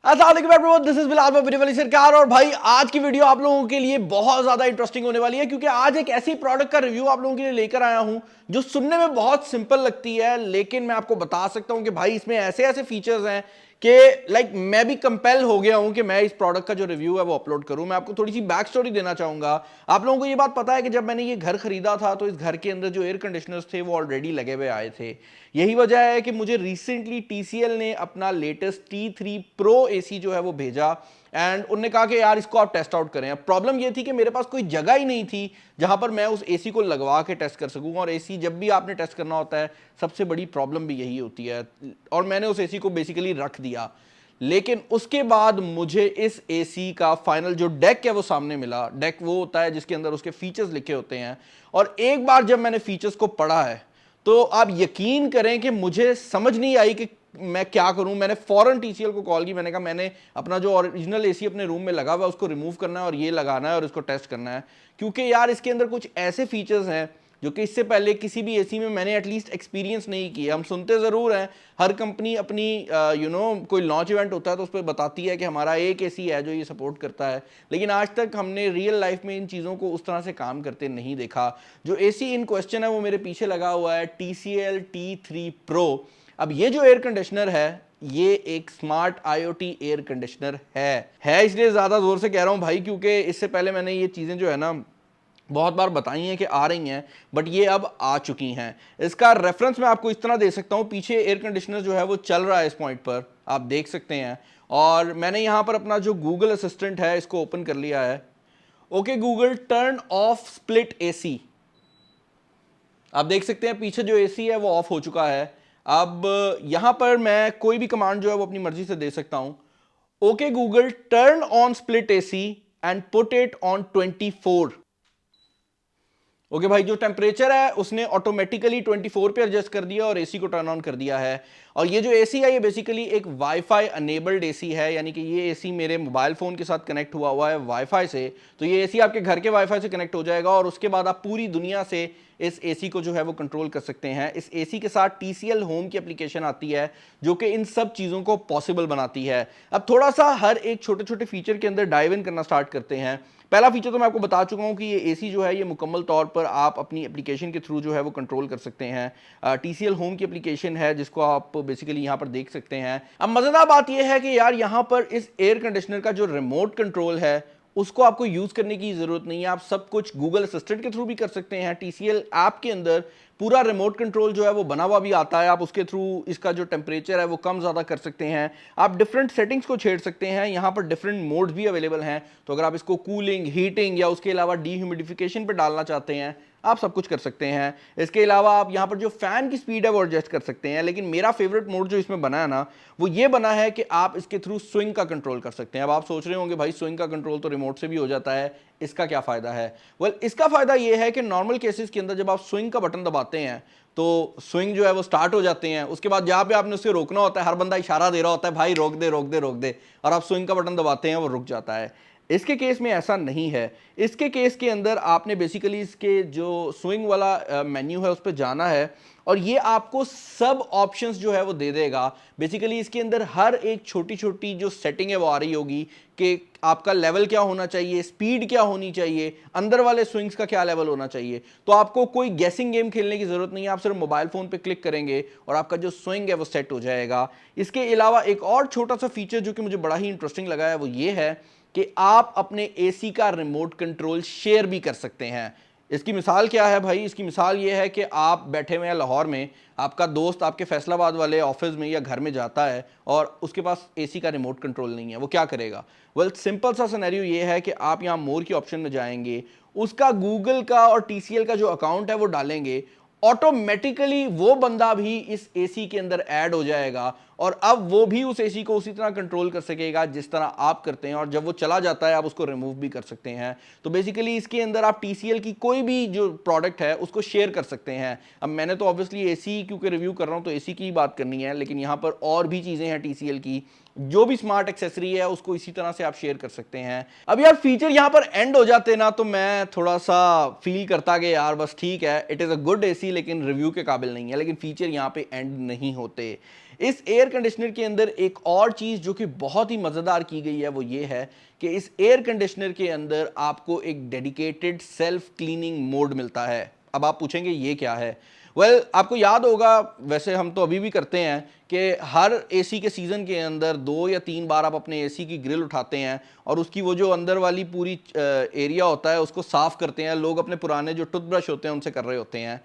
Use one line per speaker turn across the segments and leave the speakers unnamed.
This is Bilal video सरकार। और भाई आज की वीडियो आप लोगों के लिए बहुत ज्यादा इंटरेस्टिंग होने वाली है, क्योंकि आज एक ऐसी प्रोडक्ट का रिव्यू आप लोगों के लिए लेकर आया हूं जो सुनने में बहुत सिंपल लगती है, लेकिन मैं आपको बता सकता हूं कि भाई इसमें ऐसे ऐसे फीचर्स हैं कि मैं भी कंपेल हो गया हूं कि मैं इस प्रोडक्ट का जो रिव्यू है वो अपलोड करूं। मैं आपको थोड़ी सी बैक स्टोरी देना चाहूंगा। आप लोगों को ये बात पता है कि जब मैंने ये घर खरीदा था तो इस घर के अंदर जो एयर कंडीशनर्स थे वो ऑलरेडी लगे हुए आए थे। यही वजह है कि मुझे रिसेंटली टीसीएल ने अपना लेटेस्ट T3 Pro एसी जो है वो भेजा एंड उन्होंने कहा कि यार इसको आप टेस्ट आउट करें। अब प्रॉब्लम ये थी कि मेरे पास कोई जगह ही नहीं थी जहां पर मैं उस एसी को लगवा के टेस्ट कर सकूं, और एसी जब भी आपने टेस्ट करना होता है सबसे बड़ी प्रॉब्लम भी यही होती है। और मैंने उस एसी को बेसिकली रख दिया, लेकिन उसके बाद मुझे इस एसी का फाइनल जो डेक है वो सामने मिला। डेक वो होता है जिसके अंदर उसके फीचर्स लिखे होते हैं, और एक बार जब मैंने फीचर्स को पढ़ा है तो आप यकीन करें कि मुझे समझ नहीं आई कि मैं क्या करूं। मैंने फौरन टीसीएल को कॉल की, मैंने कहा मैंने अपना जो ओरिजिनल एसी अपने रूम में लगा हुआ है उसको रिमूव करना है और ये लगाना है और इसको टेस्ट करना है, क्योंकि यार इसके अंदर कुछ ऐसे फीचर्स हैं जो कि इससे पहले किसी भी एसी में मैंने एटलीस्ट एक्सपीरियंस नहीं किया। हम सुनते ज़रूर हैं, हर कंपनी अपनी कोई लॉन्च इवेंट होता है तो उस पर बताती है कि हमारा एक एसी है जो ये सपोर्ट करता है, लेकिन आज तक हमने रियल लाइफ में इन चीज़ों को उस तरह से काम करते नहीं देखा। जो एसी इन क्वेश्चन है वो मेरे पीछे लगा हुआ है TCL T3 Pro। अब ये जो एयर कंडीशनर है ये एक स्मार्ट IoT एयर कंडीशनर है इसलिए ज़्यादा ज़ोर से कह रहा हूँ भाई, क्योंकि इससे पहले मैंने ये चीज़ें जो है ना बहुत बार बताई हैं कि आ रही हैं, बट ये अब आ चुकी हैं। इसका रेफरेंस मैं आपको इस तरह दे सकता हूँ। पीछे एयर कंडीशनर जो है वो चल रहा है, इस पॉइंट पर आप देख सकते हैं। और मैंने यहाँ पर अपना जो गूगल असिस्टेंट है इसको ओपन कर लिया है। Okay Google, turn off split AC. आप देख सकते हैं पीछे जो एसी है वो ऑफ हो चुका है। अब यहां पर मैं कोई भी कमांड जो है वो अपनी मर्जी से दे सकता हूं। Okay Google, turn on split AC and put it on 24। Okay भाई, जो टेम्परेचर है उसने ऑटोमेटिकली 24 पे एडजस्ट कर दिया और एसी को टर्न ऑन कर दिया है। और ये जो एसी है ये बेसिकली एक वाईफाई अनेबल्ड एसी है, यानी कि ये एसी मेरे मोबाइल फोन के साथ कनेक्ट हुआ हुआ है वाईफाई से। तो ये एसी आपके घर के वाईफाई से कनेक्ट हो जाएगा और उसके बाद आप पूरी दुनिया से इस एसी को जो है वो कंट्रोल कर सकते हैं। इस एसी के साथ TCL होम की एप्लीकेशन आती है जो कि इन सब चीज़ों को पॉसिबल बनाती है। अब थोड़ा सा हर एक छोटे छोटे फीचर के अंदर डाइव इन करना स्टार्ट करते हैं। पहला फीचर तो मैं आपको बता चुका हूं कि ये एसी जो है ये मुकम्मल तौर पर आप अपनी एप्लीकेशन के थ्रू जो है वो कंट्रोल कर सकते हैं। TCL होम की एप्लीकेशन है जिसको आप बेसिकली यहां पर देख सकते हैं। अब मजेदार बात यह है कि यार यहां पर इस एयर कंडीशनर का जो रिमोट कंट्रोल है उसको आपको यूज करने की जरूरत नहीं है। आप सब कुछ गूगल असिस्टेंट के थ्रू भी कर सकते हैं। TCL ऐप के अंदर पूरा रिमोट कंट्रोल जो है वो बना हुआ भी आता है। आप उसके थ्रू इसका जो टेम्परेचर है वो कम ज़्यादा कर सकते हैं। आप डिफरेंट सेटिंग्स को छेड़ सकते हैं। यहाँ पर डिफरेंट मोड्स भी अवेलेबल हैं, तो अगर आप इसको कूलिंग, हीटिंग या उसके अलावा डीह्यूमिडिफिकेशन पे डालना चाहते हैं आप सब कुछ कर सकते हैं। इसके अलावा आप यहाँ पर जो फैन की स्पीड है वो एडजस्ट कर सकते हैं। लेकिन मेरा फेवरेट मोड जो इसमें बना है ना वो ये बना है कि आप इसके थ्रू स्विंग का कंट्रोल कर सकते हैं। अब आप सोच रहे होंगे भाई स्विंग का कंट्रोल तो रिमोट से भी हो जाता है, इसका क्या फायदा है? इसका फायदा ये है कि नॉर्मल केसेस के अंदर जब आप स्विंग का बटन दबाते हैं तो स्विंग जो है वो स्टार्ट हो जाते हैं। उसके बाद जहां पे आपने उससे रोकना होता है हर बंदा इशारा दे रहा होता है भाई रोक दे रोक दे रोक दे, और आप स्विंग का बटन दबाते हैं वो रुक जाता है। इसके केस में ऐसा नहीं है। इसके केस के अंदर आपने बेसिकली इसके जो स्विंग वाला मेन्यू है उस पर जाना है और ये आपको सब ऑप्शंस जो है वो दे देगा। बेसिकली इसके अंदर हर एक छोटी छोटी जो सेटिंग है वो आ रही होगी कि आपका लेवल क्या होना चाहिए, स्पीड क्या होनी चाहिए, अंदर वाले स्विंग्स का क्या लेवल होना चाहिए। तो आपको कोई गेसिंग गेम खेलने की जरूरत नहीं है, आप सिर्फ मोबाइल फोन पे क्लिक करेंगे और आपका जो स्विंग है वो सेट हो जाएगा। इसके अलावा एक और छोटा सा फीचर जो कि मुझे बड़ा ही इंटरेस्टिंग लगा है वो ये है कि आप अपने एसी का रिमोट कंट्रोल शेयर भी कर सकते हैं। इसकी मिसाल क्या है भाई? इसकी मिसाल ये है कि आप बैठे हुए हैं लाहौर में, आपका दोस्त आपके फैसलाबाद वाले ऑफिस में या घर में जाता है और उसके पास एसी का रिमोट कंट्रोल नहीं है, वो क्या करेगा? सिंपल सा सिनेरियो ये है कि आप यहाँ मोर की ऑप्शन में जाएंगे, उसका गूगल का और TCL का जो अकाउंट है वो डालेंगे, ऑटोमेटिकली वो बंदा भी इस एसी के अंदर ऐड हो जाएगा और अब वो भी उस एसी को उसी तरह कंट्रोल कर सकेगा जिस तरह आप करते हैं, और जब वो चला जाता है आप उसको रिमूव भी कर सकते हैं। तो बेसिकली इसके अंदर आप TCL की कोई भी जो प्रोडक्ट है उसको शेयर कर सकते हैं। अब मैंने तो ऑब्वियसली एसी क्योंकि रिव्यू कर रहा हूं तो एसी की बात करनी है, लेकिन यहां पर और भी चीजें हैं TCL की, जो भी स्मार्ट एक्सेसरी है उसको इसी तरह से आप शेयर कर सकते हैं। अब यार फीचर यहां पर एंड हो जाते ना तो मैं थोड़ा सा फील करता कि यार बस ठीक है, it is a good AC लेकिन रिव्यू के काबिल नहीं है। लेकिन फीचर यहां पे एंड नहीं होते। इस एयर कंडीशनर के अंदर एक और चीज जो कि बहुत ही मजेदार की गई है वो ये है कि इस एयर कंडीशनर के अंदर आपको एक डेडिकेटेड सेल्फ क्लीनिंग मोड मिलता है। अब आप पूछेंगे ये क्या है? आपको याद होगा, वैसे हम तो अभी भी करते हैं कि हर एसी के सीज़न के अंदर 2 या 3 बार आप अपने एसी की ग्रिल उठाते हैं और उसकी वो जो अंदर वाली पूरी एरिया होता है उसको साफ़ करते हैं। लोग अपने पुराने जो टूथब्रश होते हैं उनसे कर रहे होते हैं।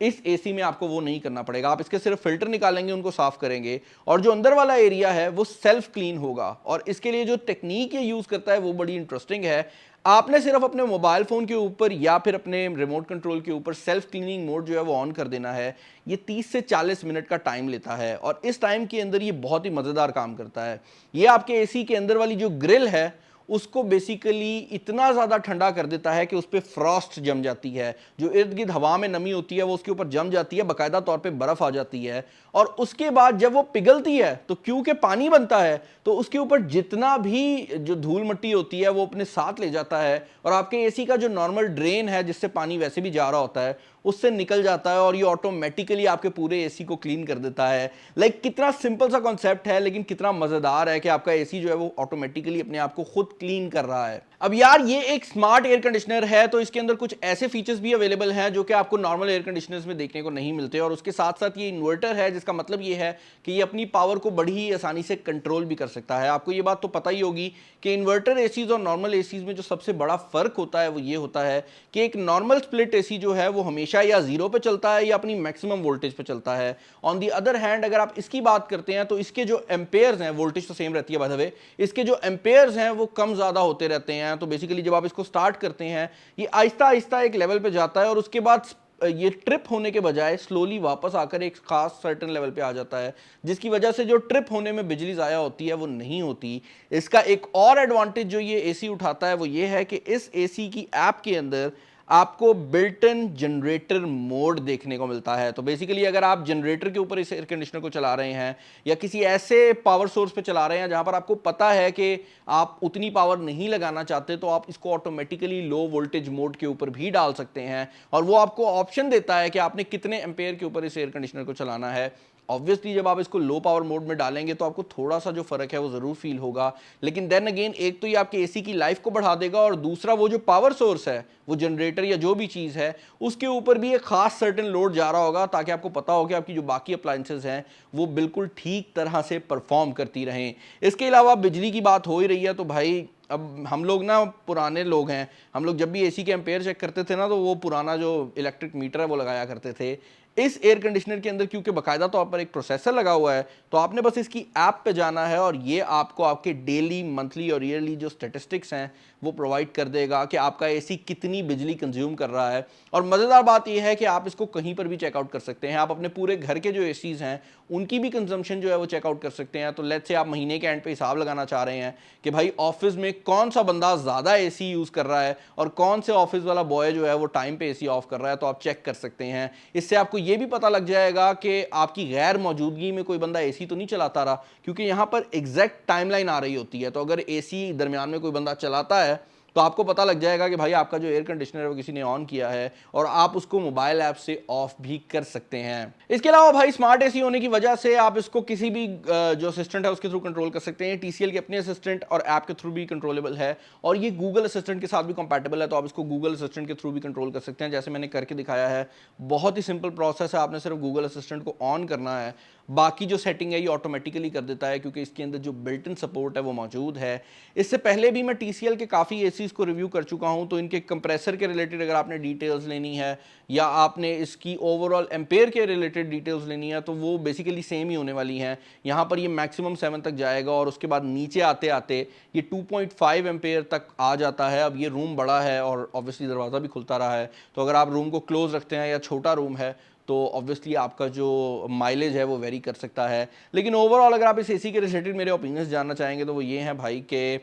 इस एसी में आपको वो नहीं करना पड़ेगा। आप इसके सिर्फ फिल्टर निकालेंगे, उनको साफ करेंगे और जो अंदर वाला एरिया है वो सेल्फ क्लीन होगा। और इसके लिए जो टेक्निक ये यूज़ करता है वो बड़ी इंटरेस्टिंग है। आपने सिर्फ अपने मोबाइल फ़ोन के ऊपर या फिर अपने रिमोट कंट्रोल के ऊपर सेल्फ क्लीनिंग मोड जो है वो ऑन कर देना है। ये 30 से 40 मिनट का टाइम लेता है और इस टाइम के अंदर ये बहुत ही मज़ेदार काम करता है। ये आपके एसी के अंदर वाली जो ग्रिल है उसको बेसिकली इतना ज़्यादा ठंडा कर देता है कि उस पर फ्रॉस्ट जम जाती है। जो इर्द गिर्द हवा में नमी होती है वो उसके ऊपर जम जाती है, बाकायदा तौर पे बर्फ़ आ जाती है। और उसके बाद जब वो पिघलती है तो क्योंकि पानी बनता है तो उसके ऊपर जितना भी जो धूल मिट्टी होती है वो अपने साथ ले जाता है और आपके एसी का जो नॉर्मल ड्रेन है जिससे पानी वैसे भी जा रहा होता है उससे निकल जाता है और ये ऑटोमेटिकली आपके पूरे एसी को क्लीन कर देता है। कितना सिंपल सा कॉन्सेप्ट है लेकिन कितना मजेदार है कि आपका एसी जो है वो ऑटोमेटिकली अपने आप को खुद क्लीन कर रहा है। अब यार ये एक स्मार्ट एयर कंडीशनर है तो इसके अंदर कुछ ऐसे फीचर्स भी अवेलेबल हैं जो कि आपको नॉर्मल एयर कंडीशनर्स में देखने को नहीं मिलते और उसके साथ साथ ये इन्वर्टर है जिसका मतलब ये है कि ये अपनी पावर को बड़ी ही आसानी से कंट्रोल भी कर सकता है। आपको ये बात तो पता ही होगी कि इन्वर्टर एसीज और नॉर्मल एसीज में जो सबसे बड़ा फर्क होता है वो ये होता है कि एक नॉर्मल स्प्लिट एसी जो है वो हमेशा या जीरो पे चलता है या अपनी मैक्सिमम वोल्टेज पे चलता है। ऑन दी अदर हैंड अगर आप इसकी बात करते हैं तो इसके जो एम्पेयर्स हैं, वोल्टेज तो सेम रहती है बाय द वे, इसके जो एम्पेयर्स हैं वो कम ज्यादा होते रहते हैं। तो बेसिकली जब आप इसको स्टार्ट करते हैं ये आहिस्ता आहिस्ता एक लेवल पे जाता है और उसके बाद ये ट्रिप होने के बजाय स्लोली वापस आकर एक खास सर्टेन लेवल पे आ जाता है, जिसकी वजह से जो ट्रिप होने में बिजली ज़ाया होती है वो नहीं होती। इसका एक और एडवांटेज जो ये एसी उठाता है वो ये है कि इस एसी की ऐप के अंदर आपको बिल्ट इन जनरेटर मोड देखने को मिलता है। तो बेसिकली अगर आप जनरेटर के ऊपर इस एयर कंडीशनर को चला रहे हैं या किसी ऐसे पावर सोर्स पे चला रहे हैं जहां पर आपको पता है कि आप उतनी पावर नहीं लगाना चाहते तो आप इसको ऑटोमेटिकली लो वोल्टेज मोड के ऊपर भी डाल सकते हैं और वो आपको ऑप्शन देता है कि आपने कितने एम्पेयर के ऊपर इस एयर कंडीशनर को चलाना है। ऑब्वियसली जब आप इसको लो पावर मोड में डालेंगे तो आपको थोड़ा सा जो फर्क है वो जरूर फील होगा, लेकिन देन अगेन एक तो ये आपके एसी की लाइफ को बढ़ा देगा और दूसरा वो जो पावर सोर्स है वो जनरेटर या जो भी चीज है उसके ऊपर भी एक खास सर्टेन लोड जा रहा होगा ताकि आपको पता हो कि आपकी जो बाकी अप्लायंसेस हैं वो बिल्कुल ठीक तरह से परफॉर्म करती रहें। इसके अलावा बिजली की बात हो ही रही है तो भाई अब हम लोग ना पुराने लोग हैं, हम लोग जब भी एसी के एम्पेयर चेक करते थे ना तो वो पुराना जो इलेक्ट्रिक मीटर है वो लगाया करते थे। इस एयर कंडीशनर के अंदर क्योंकि बाकायदा तौर पर एक प्रोसेसर लगा हुआ है तो आपने बस इसकी ऐप पे जाना है और ये आपको आपके डेली, मंथली और ईयरली जो स्टैटिस्टिक्स हैं वो प्रोवाइड कर देगा कि आपका एसी कितनी बिजली कंज्यूम कर रहा है। और मज़ेदार बात यह है कि आप इसको कहीं पर भी चेकआउट कर सकते हैं। आप अपने पूरे घर के जो एसीज हैं उनकी भी कंजम्पशन जो है वो चेकआउट कर सकते हैं। तो लेट्स से आप महीने के एंड पे हिसाब लगाना चाह रहे हैं कि भाई ऑफिस में कौन सा बंदा ज़्यादा एसी यूज़ कर रहा है और कौन से ऑफिस वाला बॉय जो है वो टाइम पे एसी ऑफ कर रहा है, तो आप चेक कर सकते हैं। इससे आपको ये भी पता लग जाएगा कि आपकी गैर मौजूदगी में कोई बंदा एसी तो नहीं चलाता रहा, क्योंकि यहाँ पर एग्जैक्ट टाइमलाइन आ रही होती है। तो अगर एसी दरमियान में कोई बंदा चलाता है तो आपको पता लग जाएगा कि भाई आपका जो एयर कंडीशनर है वो किसी ने ऑन किया है और आप उसको मोबाइल ऐप से ऑफ भी कर सकते हैं। इसके अलावा भाई स्मार्ट एसी होने की वजह से आप इसको किसी भी जो असिस्टेंट है उसके थ्रू कंट्रोल कर सकते हैं। टीसीएल के अपने असिस्टेंट और ऐप के थ्रू भी कंट्रोलेबल है और ये गूगल असिस्टेंट के साथ भी कंपैटिबल है, तो आप इसको गूगल असिस्टेंट के थ्रू भी कंट्रोल कर सकते हैं जैसे मैंने करके दिखाया है। बहुत ही सिंपल प्रोसेस है, आपने सिर्फ गूगल असिस्टेंट को ऑन करना है, बाकी जो सेटिंग है ये ऑटोमेटिकली कर देता है क्योंकि इसके अंदर जो बिल्ट इन सपोर्ट है वो मौजूद है। इससे पहले भी मैं टीसीएल के काफ़ी एसीज को रिव्यू कर चुका हूं, तो इनके कंप्रेसर के रिलेटेड अगर आपने डिटेल्स लेनी है या आपने इसकी ओवरऑल एम्पेयर के रिलेटेड डिटेल्स लेनी है तो वो बेसिकली सेम ही होने वाली हैं। यहाँ पर ये मैक्सिमम 7 तक जाएगा और उसके बाद नीचे आते आते ये 2.5 एम्पेयर तक आ जाता है। अब ये रूम बड़ा है और ऑब्वियसली दरवाज़ा भी खुलता रहा है, तो अगर आप रूम को क्लोज रखते हैं या छोटा रूम है तो ऑब्वियसली आपका जो माइलेज है वो वेरी कर सकता है। लेकिन ओवरऑल अगर आप इस एसी के रिलेटेड मेरे ओपिनियंस जानना चाहेंगे तो वो ये हैं भाई कि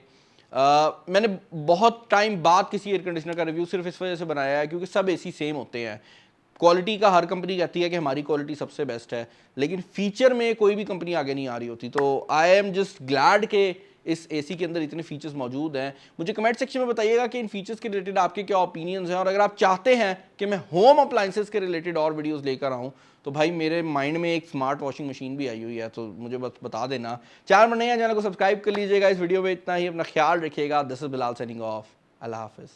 मैंने बहुत टाइम बाद किसी एयर कंडीशनर का रिव्यू सिर्फ इस वजह से बनाया है क्योंकि सब एसी सेम होते हैं। क्वालिटी का हर कंपनी कहती है कि हमारी क्वालिटी सबसे बेस्ट है, लेकिन फीचर में कोई भी कंपनी आगे नहीं आ रही होती। तो आई एम जस्ट ग्लैड के इस एसी के अंदर इतने फीचर्स मौजूद हैं। मुझे कमेंट सेक्शन में बताइएगा कि इन फीचर्स के रिलेटेड आपके क्या ओपिनियंस हैं, और अगर आप चाहते हैं कि मैं होम अप्लायंसेस के रिलेटेड और वीडियोस लेकर आऊँ तो भाई मेरे माइंड में एक स्मार्ट वॉशिंग मशीन भी आई हुई है, तो मुझे बस बता देना। चैनल पर नए हैं, चैनल को सब्सक्राइब कर लीजिएगा। इस वीडियो में इतना ही, अपना ख्याल रखिएगा। This is Bilal signing off. अल्लाह हाफिज़।